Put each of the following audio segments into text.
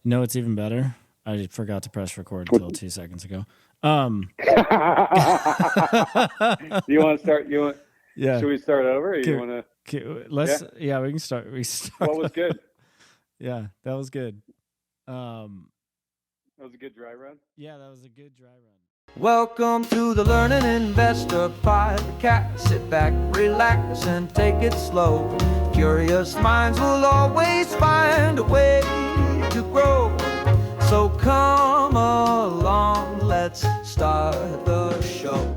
No, it's even better. I forgot to press record until 2 seconds ago. You want to start? Yeah. Should we start over? Or you Okay, want to? Yeah. let's. Yeah, we can start. We start. What was good? Yeah, that was good. Um, That was a good dry run. yeah, that was a good dry run. Welcome to the Learning Investor Podcast. Sit back, relax, and take it slow. Curious minds will always find a way to grow. So come along, let's start the show.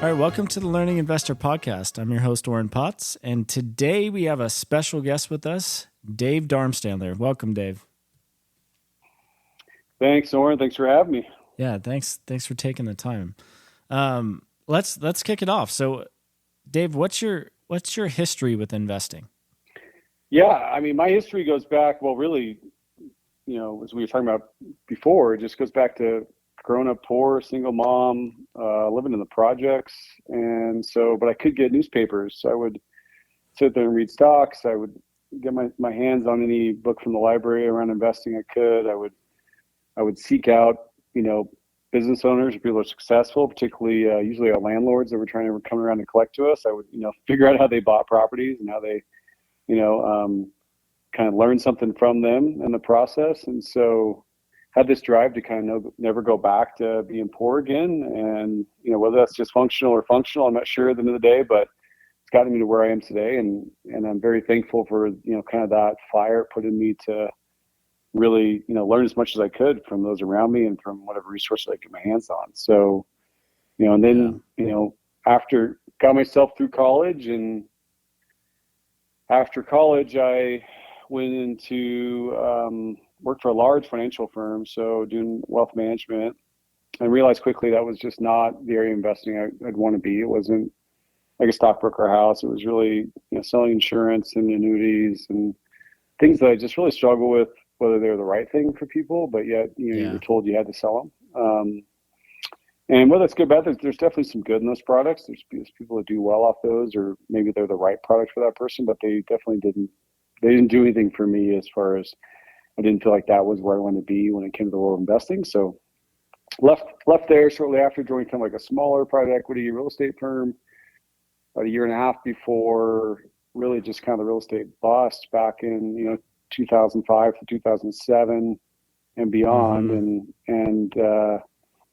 All right, welcome to the Learning Investor Podcast. I'm your host, Oren Potts, and today we have a special guest with us, Dave Darmstandler. Welcome, Dave. Thanks, Oren. Thanks for having me. Yeah, thanks for taking the time. Let's kick it off. So, Dave, what's your history with investing? Yeah, I mean, my history goes back. Well, really, as we were talking about before, it just goes back to growing up poor, single mom, living in the projects, and so. But I could get newspapers. So I would sit there and read stocks. I would get my hands on any book from the library around investing I could. I would seek out, business owners, people who are successful, particularly usually our landlords that were trying to come around and collect to us. I would, figure out how they bought properties and how they, kind of learn something from them in the process. And so had this drive to kind of never go back to being poor again. And, whether that's just functional or functional, I'm not sure at the end of the day, but it's gotten me to where I am today. And I'm very thankful for, kind of that fire it put in me to really, learn as much as I could from those around me and from whatever resources I get my hands on. So, and then, after got myself through college, and after college, I went into work for a large financial firm. So doing wealth management, and realized quickly that was just not the area of investing I'd want to be. It wasn't like a stockbroker house. It was really, selling insurance and annuities and things that I just really struggle with, whether they're the right thing for people, but yet you were told you had to sell them. And whether it's good or bad, there's definitely some good in those products. There's people that do well off those, or maybe they're the right product for that person, but they definitely didn't do anything for me as far as I didn't feel like that was where I wanted to be when it came to the world of investing. So left there shortly after, joined kind of like a smaller private equity real estate firm about a year and a half before really just kind of the real estate bust back in, 2005 to 2007 and beyond. Mm-hmm. And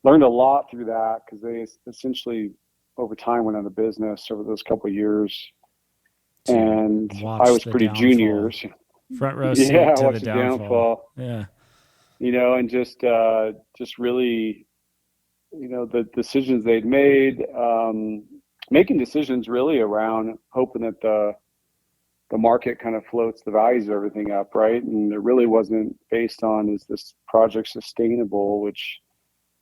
learned a lot through that, because they essentially over time went out of business over those couple of years. And I was pretty junior. Front row seat to the downfall. Yeah. And just really, the decisions they'd made, making decisions really around hoping that the market kind of floats the values of everything up, right? And it really wasn't based on, is this project sustainable, which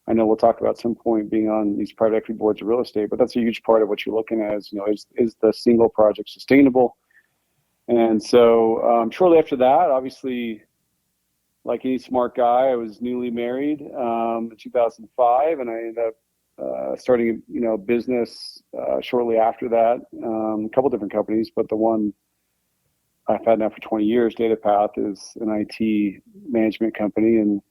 I know we'll talk about at some point, being on these private equity boards of real estate, but that's a huge part of what you're looking at is, is the single project sustainable? And so shortly after that, obviously, like any smart guy, I was newly married in 2005, and I ended up starting, a business shortly after that, a couple different companies, but the one I've had now for 20 years, DataPath, is an IT management company. And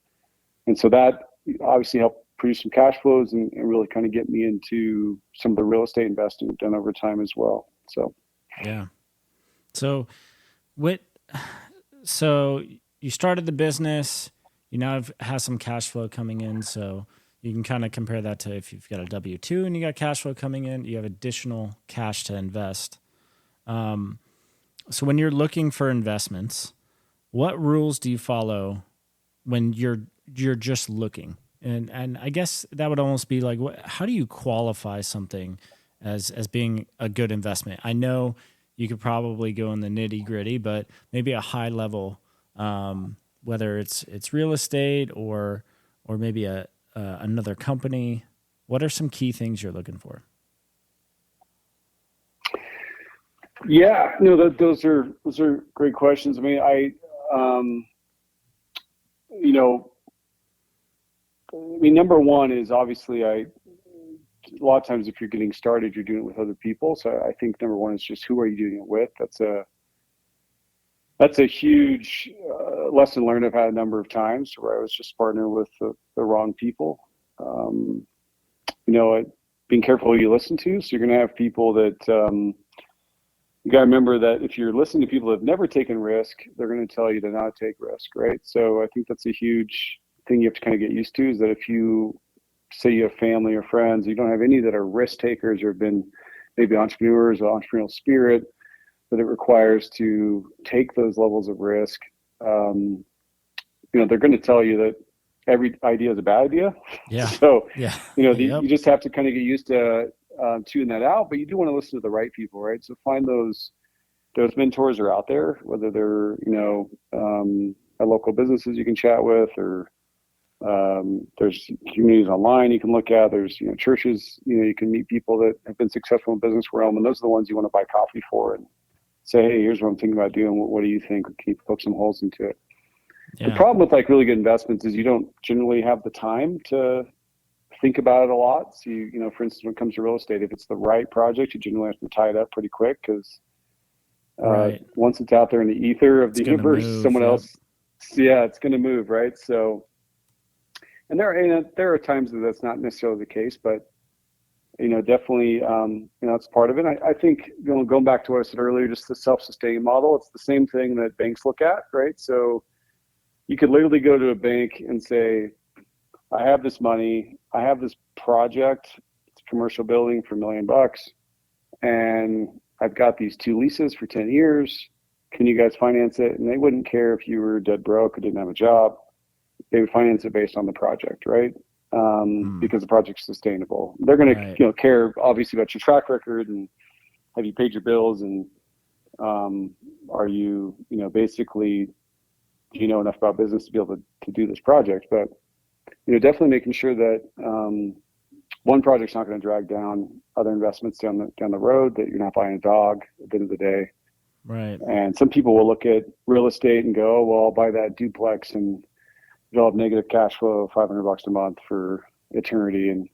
so that obviously helped produce some cash flows and really kind of get me into some of the real estate investing I've done over time as well. So, yeah. So you started the business, you now have some cash flow coming in. So you can kind of compare that to if you've got a W-2 and you got cash flow coming in, you have additional cash to invest. So when you're looking for investments, what rules do you follow when you're just looking? And I guess that would almost be like, how do you qualify something as being a good investment? I know you could probably go in the nitty gritty, but maybe a high level, whether it's real estate or maybe another company. What are some key things you're looking for? Yeah, those are great questions. I mean, number one is obviously a lot of times if you're getting started, you're doing it with other people. So I think number one is just, who are you doing it with? That's That's a huge lesson learned. I've had a number of times where I was just partnering with the wrong people. Being careful who you listen to. So you're going to have people that you got to remember that if you're listening to people that have never taken risk, they're going to tell you to not take risk, right? So I think that's a huge thing you have to kind of get used to, is that if you say you have family or friends, you don't have any that are risk takers or have been maybe entrepreneurs or entrepreneurial spirit, that it requires to take those levels of risk. They're going to tell you that every idea is a bad idea. Yeah. So, yeah. You just have to kind of get used to tune that out, but you do want to listen to the right people, right? So find those mentors are out there, whether they're, at local businesses you can chat with, or there's communities online you can look at. There's, churches, you can meet people that have been successful in the business realm, and those are the ones you want to buy coffee for and say, hey, here's what I'm thinking about doing. What do you think? Can you poke some holes into it? Yeah. The problem with really good investments is you don't generally have the time to think about it a lot. So for instance, when it comes to real estate, if it's the right project, you generally have to tie it up pretty quick, because once it's out there in the ether of the universe, someone else, it's going to move, right? So, and there are times that that's not necessarily the case, but definitely, it's part of it. I think, going back to what I said earlier, just the self-sustaining model, it's the same thing that banks look at, right? So you could literally go to a bank and say, I have this money, I have this project, it's a commercial building for $1 million, and I've got these 2 leases for 10 years. Can you guys finance it? And they wouldn't care if you were dead broke or didn't have a job. They would finance it based on the project, right? Because the project's sustainable. They're going to, care obviously about your track record and have you paid your bills, and are you, basically, do you know enough about business to be able to do this project? But definitely making sure that one project's not going to drag down other investments down the road, that you're not buying a dog at the end of the day. Right. And some people will look at real estate and go, oh, well, I'll buy that duplex and it'll have negative cash flow of $500 a month for eternity. And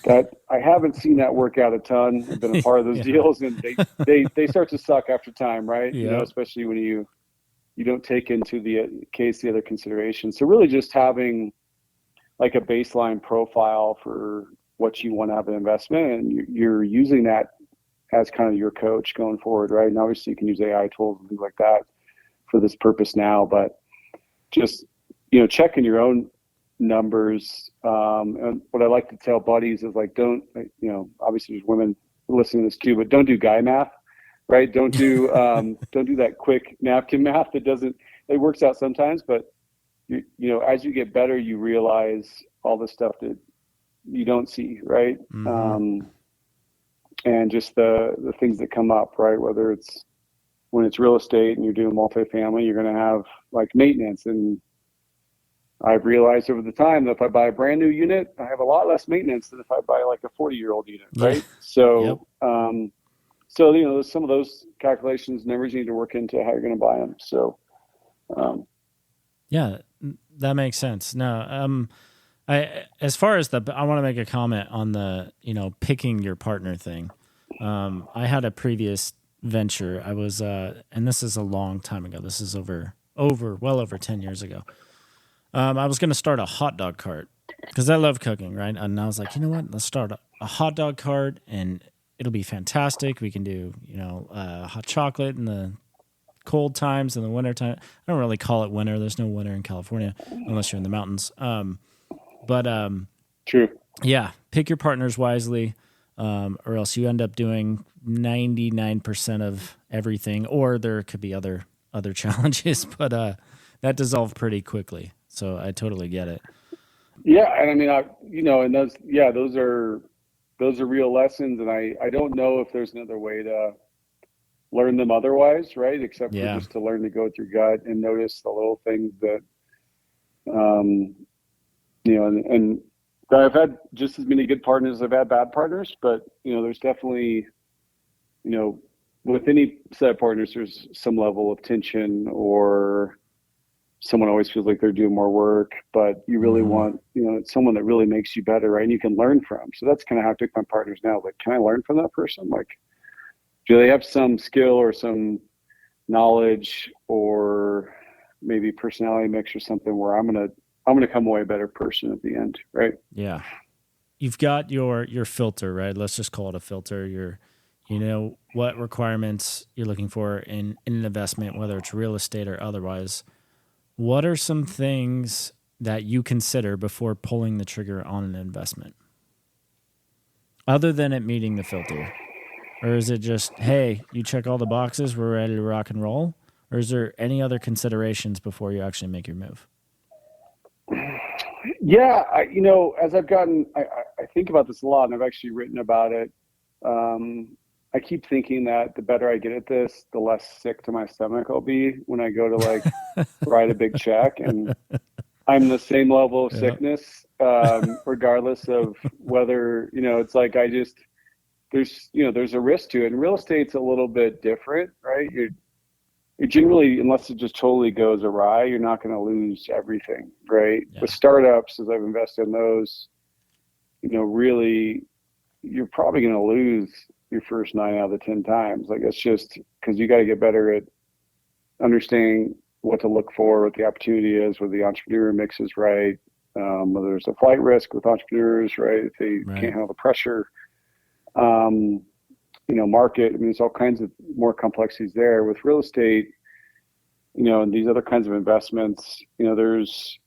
that, I haven't seen that work out a ton. I've been a part of those deals, and they start to suck after time, right? Yep. Especially when you don't take into the other considerations. So really just having like a baseline profile for what you want to have an investment, and you're using that as kind of your coach going forward, right? And obviously you can use AI tools and things like that for this purpose now, but just, checking your own numbers. And what I like to tell buddies is like, don't, obviously there's women listening to this too, but don't do guy math, right? Don't do that quick napkin math. It works out sometimes, but as you get better, you realize all the stuff that you don't see, right? Mm-hmm. And just the things that come up, right? Whether it's when it's real estate and you're doing multifamily, you're going to have like maintenance. And I've realized over the time that if I buy a brand new unit, I have a lot less maintenance than if I buy like a 40-year-old unit, right? So, some of those calculations, numbers you need to work into how you're going to buy them. So, yeah, that makes sense. No, as far as I want to make a comment on the, picking your partner thing. I had a previous venture. I was, and this is a long time ago. This is well over 10 years ago. I was going to start a hot dog cart because I love cooking, right? And I was like, you know what? Let's start a hot dog cart, and it'll be fantastic. We can do, hot chocolate in the cold times, in the winter time. I don't really call it winter. There's no winter in California unless you're in the mountains. True. Yeah. Pick your partners wisely, or else you end up doing 99% of everything, or there could be other challenges, but that dissolved pretty quickly. So I totally get it. Yeah. And I mean, and those are real lessons. And I don't know if there's another way to learn them otherwise, right? Except for just to learn to go with your gut and notice the little things that, and I've had just as many good partners as I've had bad partners, but, there's definitely, with any set of partners, there's some level of tension, or someone always feels like they're doing more work, but you really want, someone that really makes you better, right? And you can learn from. So that's kind of how I pick my partners now. Like, can I learn from that person? Like, do they have some skill or some knowledge or maybe personality mix or something where I'm gonna come away a better person at the end, right? Yeah. You've got your filter, right? Let's just call it a filter. You know what requirements you're looking for in an investment, whether it's real estate or otherwise. What are some things that you consider before pulling the trigger on an investment, other than it meeting the filter? Or is it just, hey, you check all the boxes, we're ready to rock and roll? Or is there any other considerations before you actually make your move? Yeah, as I've gotten, I think about this a lot, and I've actually written about it. I keep thinking that the better I get at this, the less sick to my stomach I'll be when I go to like write a big check, and I'm the same level of sickness, regardless of whether, it's like there's a risk to it. And real estate's a little bit different, right? You're generally, unless it just totally goes awry, you're not going to lose everything, right? Yeah. With startups, as I've invested in those, really, you're probably going to lose your first 9 out of the 10 times. Like, it's just because you got to get better at understanding what to look for, what the opportunity is, whether the entrepreneur mix is right, whether there's a flight risk with entrepreneurs, right? If they can't handle the pressure, market. I mean, there's all kinds of more complexities there. With real estate, and these other kinds of investments, there's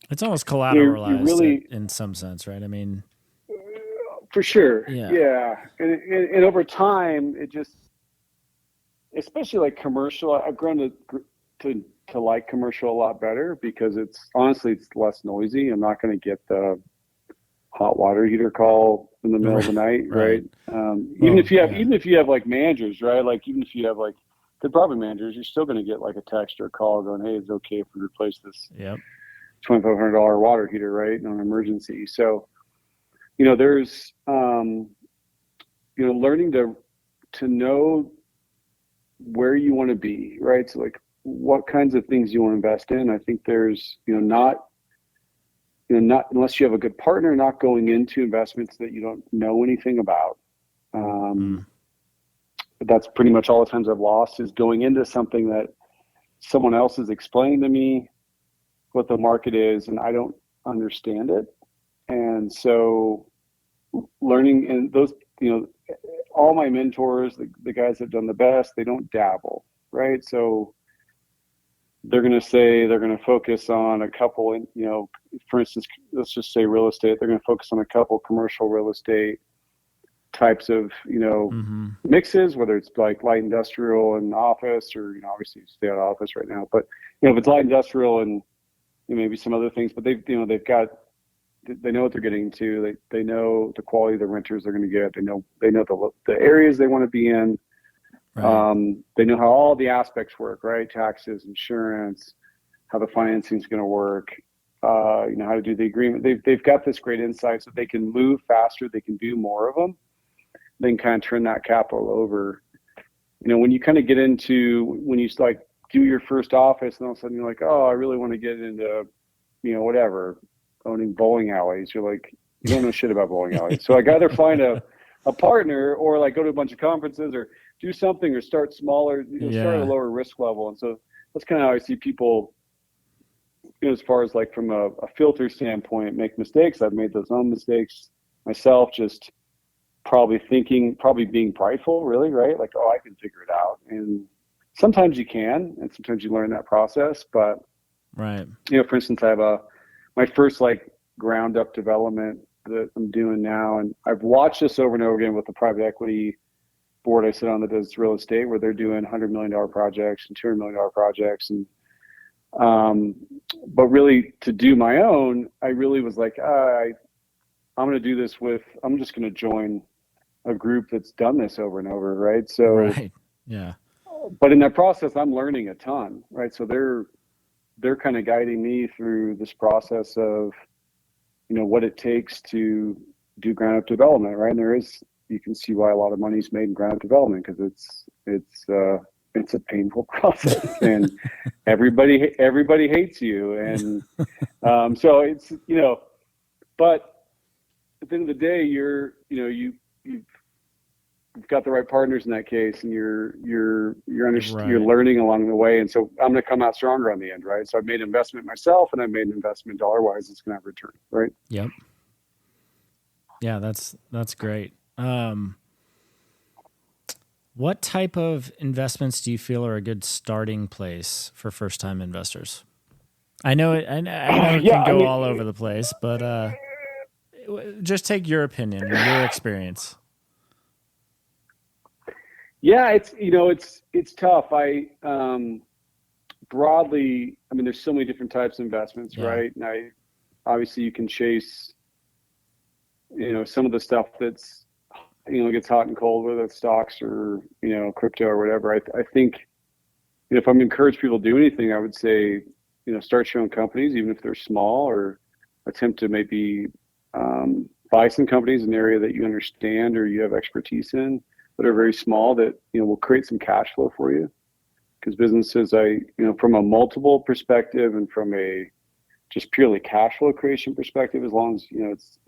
it's almost collateralized really, in some sense, right? I mean, for sure. Yeah. And over time, it just, especially like commercial, I've grown to like commercial a lot better because it's less noisy. I'm not going to get the hot water heater call in the middle of the night, right? Even if you have like managers, right? Like even if you have like good property managers, you're still going to get like a text or a call going, "Hey, it's okay if we replace this $2,500 water heater, right? On an emergency." So, there's learning to know where you want to be, right? So like what kinds of things you want to invest in. I think there's not unless you have a good partner, not going into investments that you don't know anything about. But that's pretty much all the times I've lost, is going into something that someone else is explaining to me what the market is and I don't understand it. And so learning, and those, all my mentors, the guys that have done the best, they don't dabble, right? So they're going to say they're going to focus on a couple, for instance, let's just say real estate. They're going to focus on a couple commercial real estate types of, mixes, whether it's like light industrial and office, or, obviously you stay out of office right now, but, if it's light industrial and maybe some other things, but they know what they're getting into. They know the quality of the renters they're going to get. They know the areas they want to be in. Right. They know how all the aspects work, right? Taxes, insurance, how the financing is going to work, how to do the agreement. They've got this great insight, so they can move faster. They can do more of them. They can kind of turn that capital over. When you kind of get into, when you like do your first office and all of a sudden you're like, oh, I really want to get into, whatever, owning bowling alleys. You're like, you don't know shit about bowling alleys. So like either find a partner or like go to a bunch of conferences or do something or start smaller, start at a lower risk level. And so that's kind of how I see people, as far as like from a filter standpoint, make mistakes. I've made those own mistakes myself, just probably being prideful, really, right? Like, oh, I can figure it out. And sometimes you can, and sometimes you learn that process. But, right. For instance, I have my first like ground up development that I'm doing now. And I've watched this over and over again with the private equity board I sit on that does real estate, where they're doing $100 million projects and $200 million projects. And, but really to do my own, I really was like, I'm going to do this I'm just going to join a group that's done this over and over. Right. So, right. Yeah. But in that process, I'm learning a ton, right? So they're kind of guiding me through this process of, what it takes to do ground up development, right? And you can see why a lot of money is made in ground up development, because it's a painful process, and everybody hates you, and so it's but at the end of the day, you've you've got the right partners in that case, and you're Right. you're learning along the way. And so I'm going to come out stronger on the end, right? So I've made an investment myself, and I made an investment dollar wise. It's going to have return, right? Yep. Yeah, that's great. What type of investments do you feel are a good starting place for first time investors? I know it can go all over the place, but just take your opinion, your experience. Yeah, it's tough. I broadly, I mean, there's so many different types of investments, right? And obviously you can chase, some of the stuff that's, gets hot and cold, whether it's stocks or, crypto or whatever. I think if I'm encourage people to do anything, I would say, start your own companies, even if they're small, or attempt to maybe buy some companies in an area that you understand or you have expertise in, that are very small, that will create some cash flow for you. Because businesses, from a multiple perspective and from a just purely cash flow creation perspective, as long as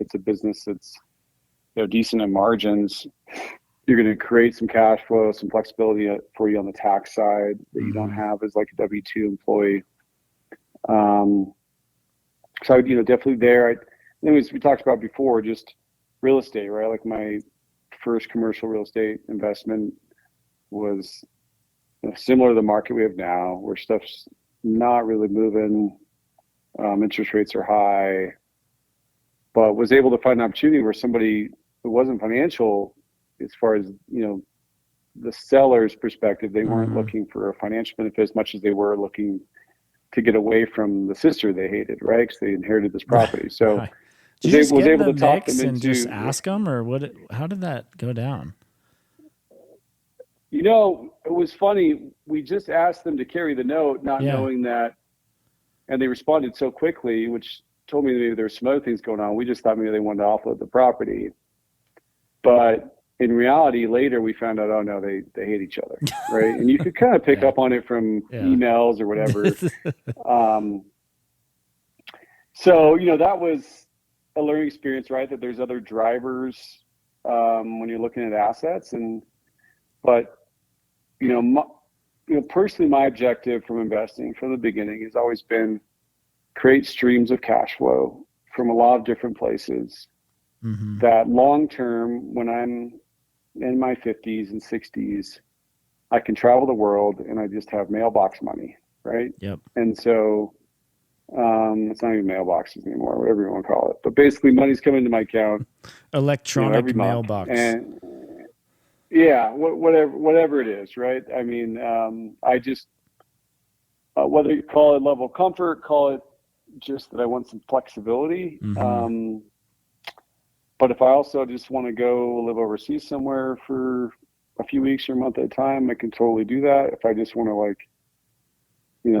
it's a business that's decent in margins, you're going to create some cash flow, some flexibility for you on the tax side that you don't have as like a W-2 employee. So definitely there. As we talked about before, just real estate, right? Like my first commercial real estate investment was similar to the market we have now, where stuff's not really moving. Interest rates are high, but was able to find an opportunity where somebody who wasn't financial, as far as, the seller's perspective, they weren't looking for a financial benefit as much as they were looking to get away from the sister they hated, right? Because they inherited this property. So right. Did you just was get able in to the talk mix them and into, just ask them, or what? How did that go down? It was funny. We just asked them to carry the note, not knowing that, and they responded so quickly, which told me that maybe there were some other things going on. We just thought maybe they wanted to offload the property. But in reality, later we found out, oh no, they hate each other, right? And you could kind of pick up on it from emails or whatever. So, that was a learning experience, right? That there's other drivers when you're looking at assets. But personally, my objective from investing from the beginning has always been create streams of cash flow from a lot of different places. That long term, when I'm in my 50s and 60s, I can travel the world and I just have mailbox money, right? Yep. And so it's not even mailboxes anymore, whatever you want to call it. But basically, money's coming into my account. Electronic every mailbox. month. And whatever it is, right? I mean, I just whether you call it level of comfort, call it just that I want some flexibility. But if I also just want to go live overseas somewhere for a few weeks or a month at a time, I can totally do that. If I just want to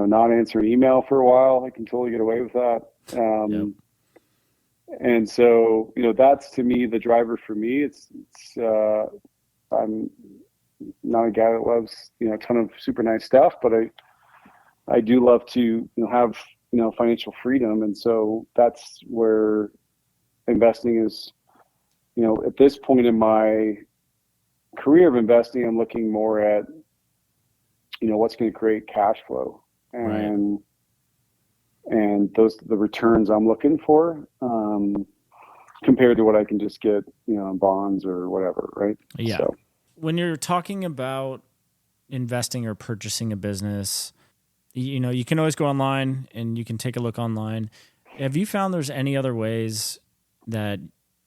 not answer an email for a while, I can totally get away with that. And so, that's to me the driver for me. I'm not a guy that loves, a ton of super nice stuff, but I do love to have, financial freedom. And so that's where investing is, at this point in my career of investing, I'm looking more at, what's going to create cash flow and the returns I'm looking for, compared to what I can just get, in bonds or whatever. Right. Yeah. So, when you're talking about investing or purchasing a business, you can always go online and you can take a look online. Have you found there's any other ways that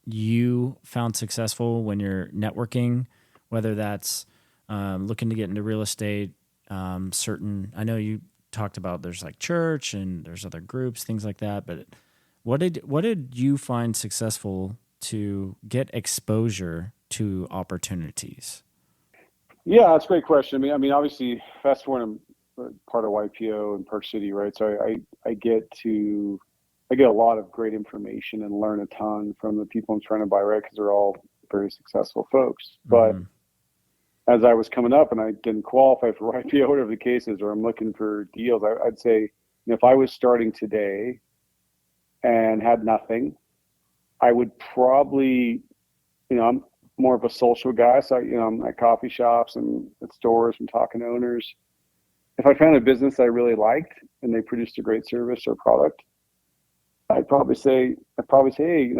you found successful when you're networking, whether that's looking to get into real estate, I know you talked about there's like church and there's other groups, things like that, but what did you find successful to get exposure to opportunities? Yeah, that's a great question. I mean, obviously, fast forward, I'm part of YPO in Park City, right? So I get a lot of great information and learn a ton from the people I'm trying to buy, right? Because they're all very successful folks. But as I was coming up and I didn't qualify for YPO, whatever the case is, or I'm looking for deals, I'd say, if I was starting today and had nothing, I would probably, more of a social guy. So, I'm at coffee shops and at stores and talking to owners. If I found a business I really liked and they produced a great service or product, I'd probably say, hey,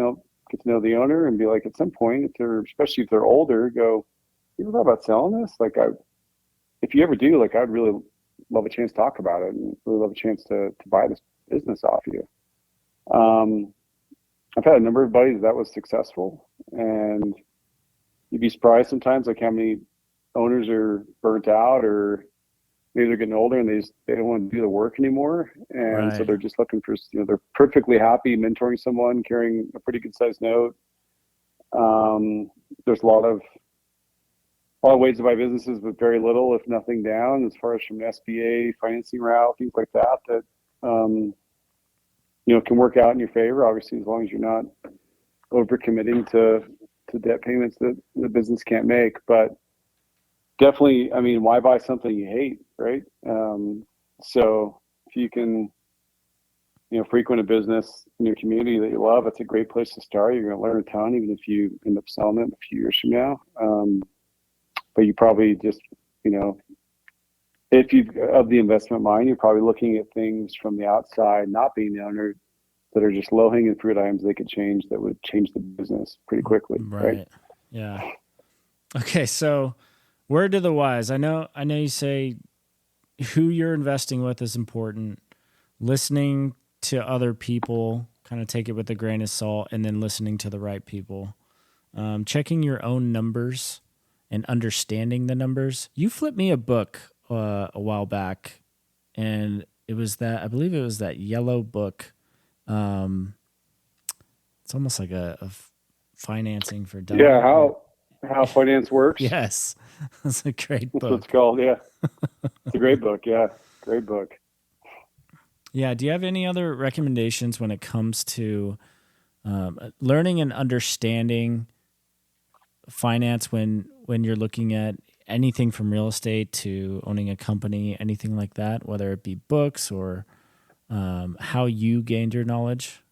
get to know the owner and be like, at some point, especially if they're older, go, you ever thought about selling this? Like, if you ever do, like, I'd really love a chance to talk about it and really love a chance to buy this business off you. I've had a number of buddies that was successful, and you'd be surprised sometimes, like, how many owners are burnt out, or maybe they're getting older and they don't want to do the work anymore. And so they're just looking for, they're perfectly happy mentoring someone, carrying a pretty good sized note. There's a lot of ways to buy businesses with very little, if nothing, down, as far as from an SBA financing route, things like that can work out in your favor, obviously, as long as you're not overcommitting to debt payments that the business can't make. But definitely, I mean, why buy something you hate, right? So if you can, frequent a business in your community that you love, it's a great place to start. You're going to learn a ton, even if you end up selling it a few years from now. But you probably just, if you of the investment mind, you're probably looking at things from the outside, not being the owner, that are just low-hanging fruit items they could change, that would change the business pretty quickly. Right? Yeah. Okay. So word to the wise. I know you say who you're investing with is important. Listening to other people, kind of take it with a grain of salt, and then listening to the right people. Checking your own numbers and understanding the numbers. You flipped me a book a while back, and I believe it was that yellow book. It's almost like a financing for dummies. Yeah, how finance works. Yes, that's a great book. That's what it's called. Yeah, it's a great book. Yeah, great book. Yeah. Do you have any other recommendations when it comes to learning and understanding finance when you're looking at anything from real estate to owning a company, anything like that, whether it be books or how you gained your knowledge?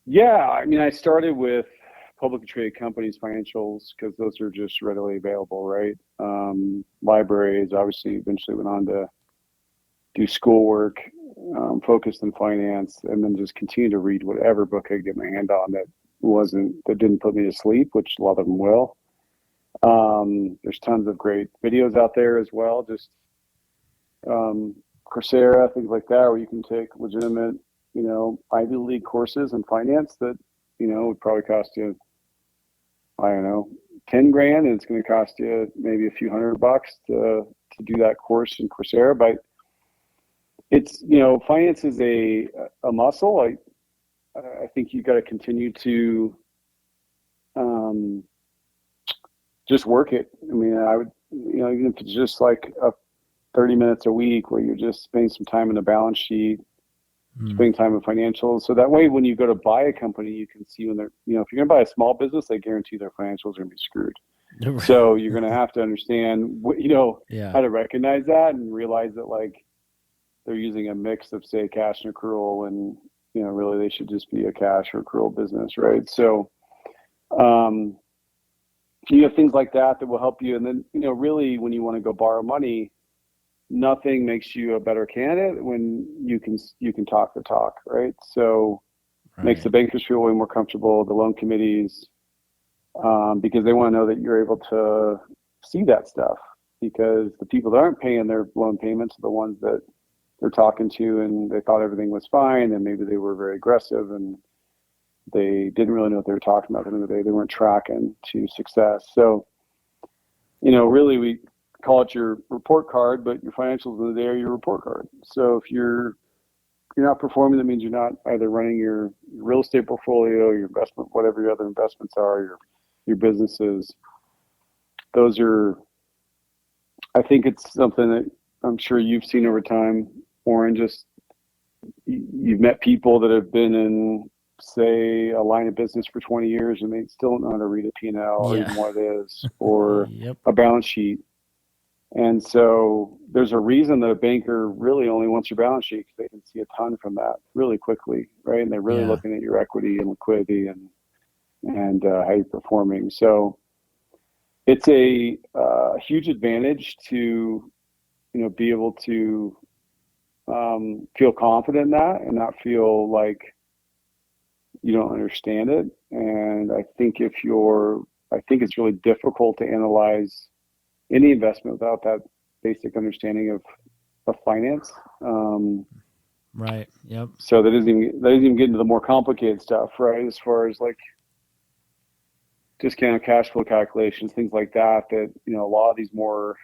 Yeah, I mean, I started with publicly traded companies' financials because those are just readily available, right? Libraries, obviously, eventually went on to do schoolwork, focused in finance, and then just continue to read whatever book I could get my hand on that didn't put me to sleep, which a lot of them will. There's tons of great videos out there as well, just Coursera, things like that, where you can take legitimate, Ivy League courses in finance that, would probably cost you, I don't know, 10 grand, and it's going to cost you maybe a few $100 to do that course in Coursera. But it's, finance is a muscle. I think you got to continue to just work it. I mean, I would, even if it's just like 30 minutes a week where you're just spending some time in the balance sheet, spending time in financials. So that way, when you go to buy a company, you can see when they're, if you're going to buy a small business, I guarantee their financials are going to be screwed. So you're going to have to understand, how to recognize that and realize that, like, they're using a mix of, say, cash and accrual, and, really they should just be a cash or accrual business, right? So, you have things like that will help you. And then, really, when you want to go borrow money, nothing makes you a better candidate when you can talk the talk, right? So makes the bankers feel way more comfortable, the loan committees, because they want to know that you're able to see that stuff, because the people that aren't paying their loan payments are the ones that they're talking to, and they thought everything was fine, and maybe they were very aggressive and they didn't really know what they were talking about. At the end of the day, they weren't tracking to success. So, really, we call it your report card, but your financials of the day are your report card. So if you're not performing, that means you're not either running your real estate portfolio, your investment, whatever your other investments are, your businesses. Those are, I think it's something that I'm sure you've seen over time, Warren. Just, you've met people that have been in, say, a line of business for 20 years and they still don't know how to read a P&L or even what it is, or a balance sheet. And so there's a reason that a banker really only wants your balance sheet, because they can see a ton from that really quickly, right? And they're really looking at your equity and liquidity. And and how you're performing. So it's a huge advantage to, be able to feel confident in that and not feel like you don't understand it. And I think it's really difficult to analyze any investment without that basic understanding of finance. Right. Yep. So that doesn't even get into the more complicated stuff, right? As far as like discounted cash flow calculations, things like that, a lot of these more,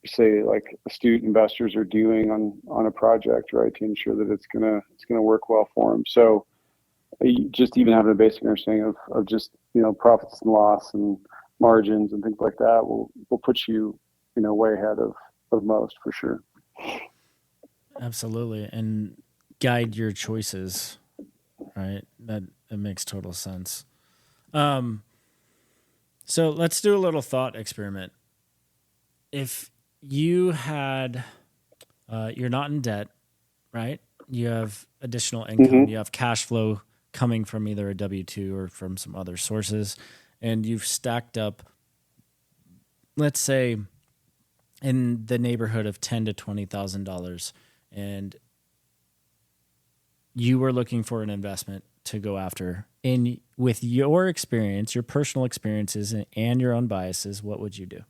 say like astute investors are doing on a project, right? To ensure that it's gonna work well for them. So just even having a basic understanding of just, profits and loss and margins and things like that will put you, way ahead of most, for sure. Absolutely. And guide your choices, right? That makes total sense. So let's do a little thought experiment. If you had, you're not in debt, right? You have additional income, you have cash flow coming from either a W-2 or from some other sources, and you've stacked up, let's say, in the neighborhood of $10,000 to $20,000, and you were looking for an investment to go after. And with your experience, your personal experiences, and your own biases, what would you do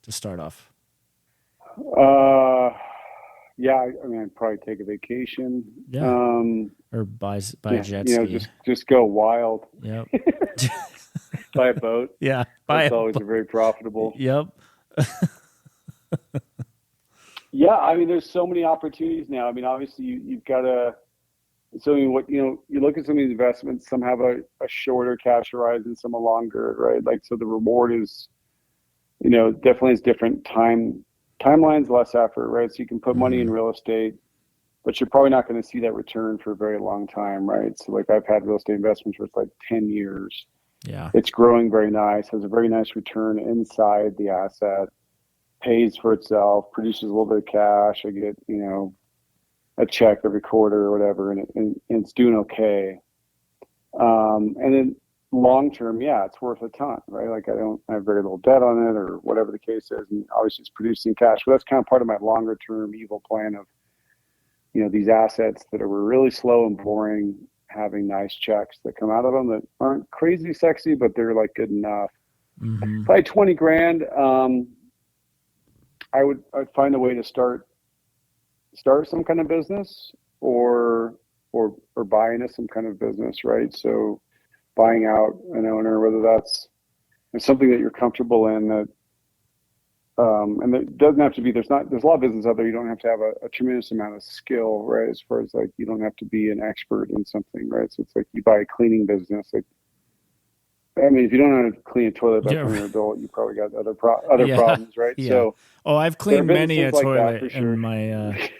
to start off? Yeah, I mean, I'd probably take a vacation. Yeah. Or buy a jet ski. Just go wild. Yep. Buy a boat. Yeah. That's always very profitable. Yep. Yeah, I mean, there's so many opportunities now. I mean, obviously you've got to, so I mean, you look at some of these investments, some have a shorter cash horizon, some a longer, right? Like, so the reward is, definitely is different timelines, less effort, right? So you can put money in real estate, but you're probably not going to see that return for a very long time, right? So like I've had real estate investments for like 10 years. Yeah. It's growing very nice, has a very nice return inside the asset, pays for itself, produces a little bit of cash. I get, a check every quarter or whatever, and it's doing okay. And then long term, yeah, it's worth a ton, right? Like I have very little debt on it or whatever the case is. And obviously it's producing cash. But that's kind of part of my longer term evil plan of, these assets that are really slow and boring, having nice checks that come out of them that aren't crazy sexy, but they're like good enough. Mm-hmm. Probably 20 grand. I'd find a way to start some kind of business or buy into some kind of business, right? So buying out an owner, whether that's something that you're comfortable in, that and it doesn't have to be, there's a lot of business out there you don't have to have a tremendous amount of skill, right? As far as like you don't have to be an expert in something, right? So it's like you buy a cleaning business, like, I mean, if you don't know how to clean a toilet back when you're an adult, you probably got other problems, right? Yeah. So, I've cleaned many a toilet like sure. in my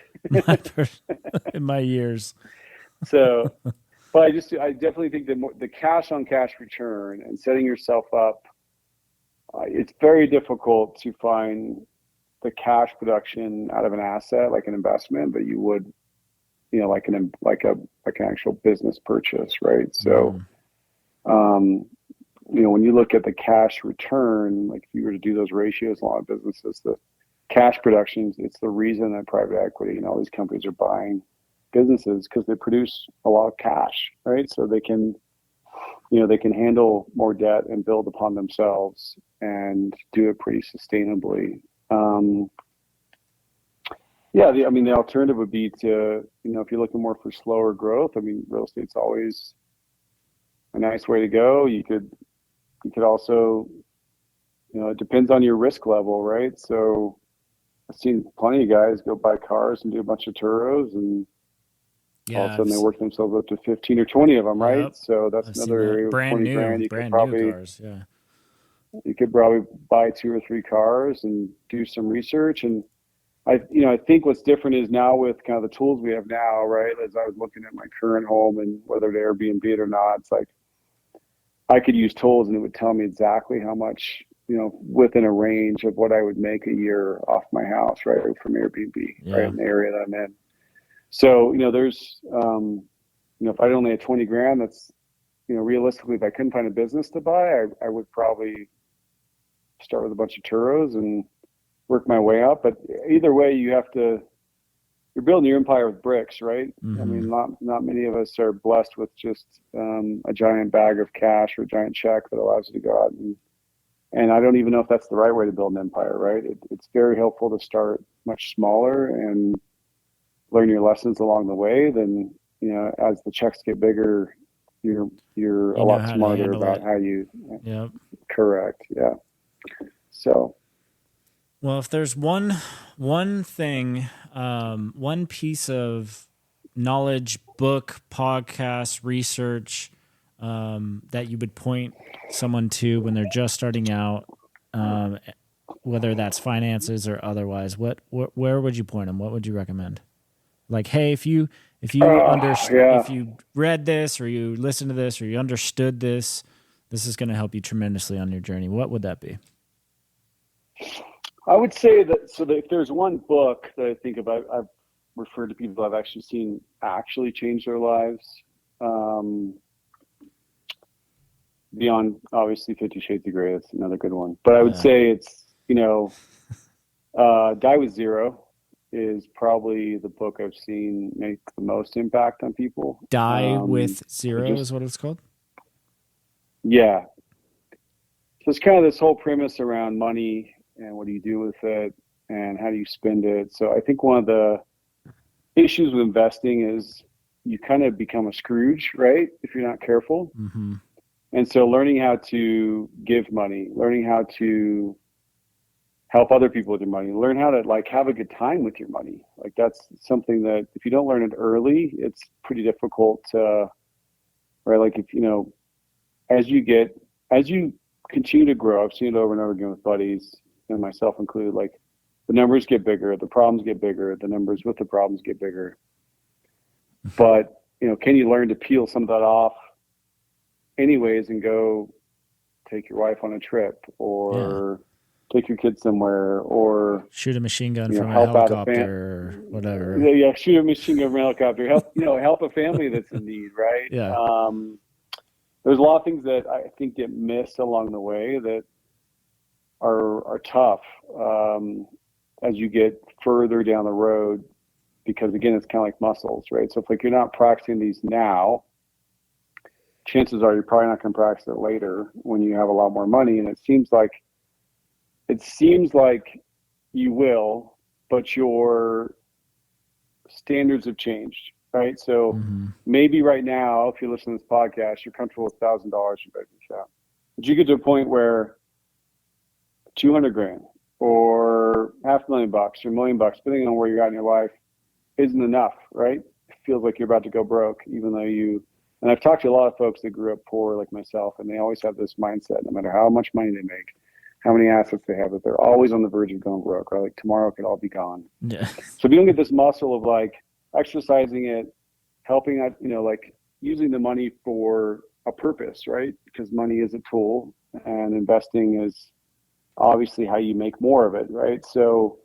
in my years. So, but I definitely think that the cash on cash return and setting yourself up, it's very difficult to find the cash production out of an asset like an investment, but you would, like an actual business purchase, right? So, when you look at the cash return, like if you were to do those ratios, a lot of businesses, the cash productions, it's the reason that private equity and all these companies are buying businesses, because they produce a lot of cash, right? So they can, they can handle more debt and build upon themselves and do it pretty sustainably. The alternative would be to, if you're looking more for slower growth, I mean, real estate's always a nice way to go. You could also, it depends on your risk level, right? So I've seen plenty of guys go buy cars and do a bunch of Turos, and all of a sudden they work themselves up to 15 or 20 of them, right? Yep. So that's another area with 20 grand. You could probably, new cars, yeah. You could probably buy 2 or 3 cars and do some research. And I think what's different is now with kind of the tools we have now, right? As I was looking at my current home and whether to Airbnb it or not, it's like I could use tools and it would tell me exactly how much, within a range of what I would make a year off my house, right? From Airbnb, right? In the area that I'm in. So, there's, if I only had 20 grand, that's, realistically, if I couldn't find a business to buy, I would probably start with a bunch of churros and work my way up. But either way, you're building your empire with bricks, right? Mm-hmm. I mean, not many of us are blessed with just a giant bag of cash or a giant check that allows you to go out and I don't even know if that's the right way to build an empire, right? It's very helpful to start much smaller and learn your lessons along the way. Then, as the checks get bigger, you're a lot smarter about how you. Yep. Correct. Yeah. So. Well, if there's one thing, one piece of knowledge, book, podcast, research that you would point someone to when they're just starting out, whether that's finances or otherwise, where would you point them? What would you recommend? Like, hey, if you if you read this or you listened to this or you understood this, this is going to help you tremendously on your journey. What would that be? I would say that if there's one book that I think about, I've referred to people I've actually seen actually change their lives, beyond obviously 50 Shades of Grey. That's another good one. But I would say it's, Die with Zero is probably the book I've seen make the most impact on people. Die with Zero is what it's called? Yeah. So it's kind of this whole premise around money and what do you do with it and how do you spend it. So I think one of the issues with investing is you kind of become a Scrooge, right? If you're not careful. Mm-hmm. And so learning how to give money, learning how to help other people with your money, learn how to have a good time with your money. Like that's something that if you don't learn it early, it's pretty difficult to, right? Like if, as you continue to grow, I've seen it over and over again with buddies and myself included, like the numbers get bigger, the problems get bigger, the numbers with the problems get bigger. But, can you learn to peel some of that off anyways and go take your wife on a trip or take your kids somewhere or shoot a machine gun from a helicopter or whatever. Yeah, shoot a machine gun from a helicopter. Help a family that's in need, right? Yeah. There's a lot of things that I think get missed along the way that are tough as you get further down the road, because again, it's kind of like muscles, right? So if you're not practicing these now, chances are you're probably not going to practice it later when you have a lot more money. And it seems like you will, but your standards have changed, right? So maybe right now, if you listen to this podcast, you're comfortable with $1,000 in business shop. But you get to a point where $200,000 or $500,000 or $1 million, depending on where you're at in your life, isn't enough, right? It feels like you're about to go broke, even though and I've talked to a lot of folks that grew up poor like myself, and they always have this mindset, no matter how much money they make, how many assets they have, that they're always on the verge of going broke, right? Like tomorrow could all be gone. Yeah. So if you don't get this muscle of exercising it, helping out, using the money for a purpose, right? Because money is a tool and investing is obviously how you make more of it, right? So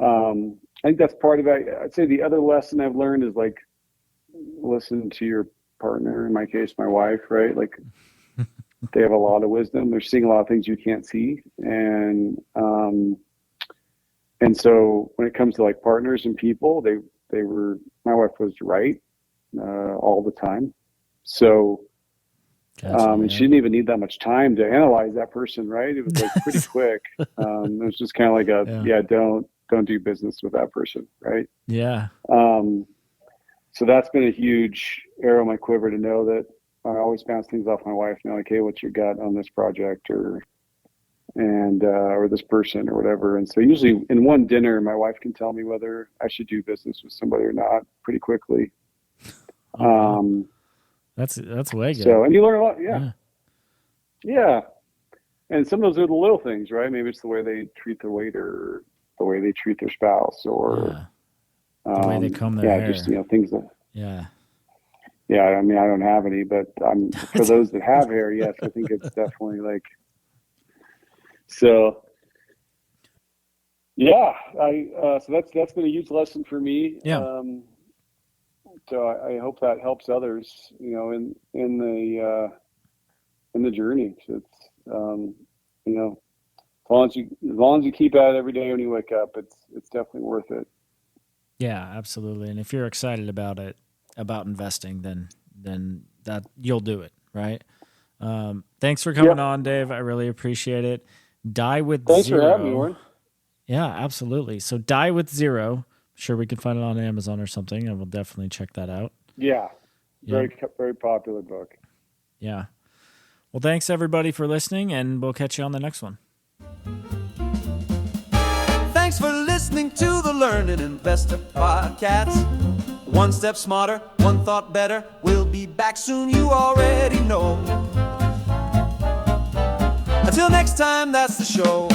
I think that's part of it. I'd say the other lesson I've learned is listen to your partner, in my case, my wife, right? They have a lot of wisdom. They're seeing a lot of things you can't see. And so when it comes to partners and people, my wife was right all the time. So, and she didn't even need that much time to analyze that person, right? It was pretty quick. It was just kind of don't do business with that person, right? Yeah. So that's been a huge arrow in my quiver to know that I always bounce things off my wife now, hey, what's your gut on this project or this person or whatever. And so usually in one dinner, my wife can tell me whether I should do business with somebody or not pretty quickly. Okay. That's way good. So, and you learn a lot. Yeah. Yeah. And some of those are the little things, right? Maybe it's the way they treat the waiter, or the way they treat their spouse, or the way they comb their hair. Just, things that. Yeah. Yeah. I mean, I don't have any, but for those that have hair, yes, I think it's definitely so. Yeah. So that's been a huge lesson for me. Yeah. So I hope that helps others, in the journey. It's as long as you keep at it every day when you wake up, it's definitely worth it. Yeah, absolutely. And if you're excited about investing, then that you'll do it, right? Thanks for coming on, Dave. I really appreciate it. Die with Thanks Zero. for having me, Warren. Yeah, absolutely. So Die with Zero. I'm sure we can find it on Amazon or something. I will definitely check that out. Yeah. Very popular book. Yeah. Well, thanks everybody for listening, and we'll catch you on the next one. Thanks for listening to the Learning Investor Podcast. One step smarter, one thought better. We'll be back soon, you already know. Until next time, that's the show.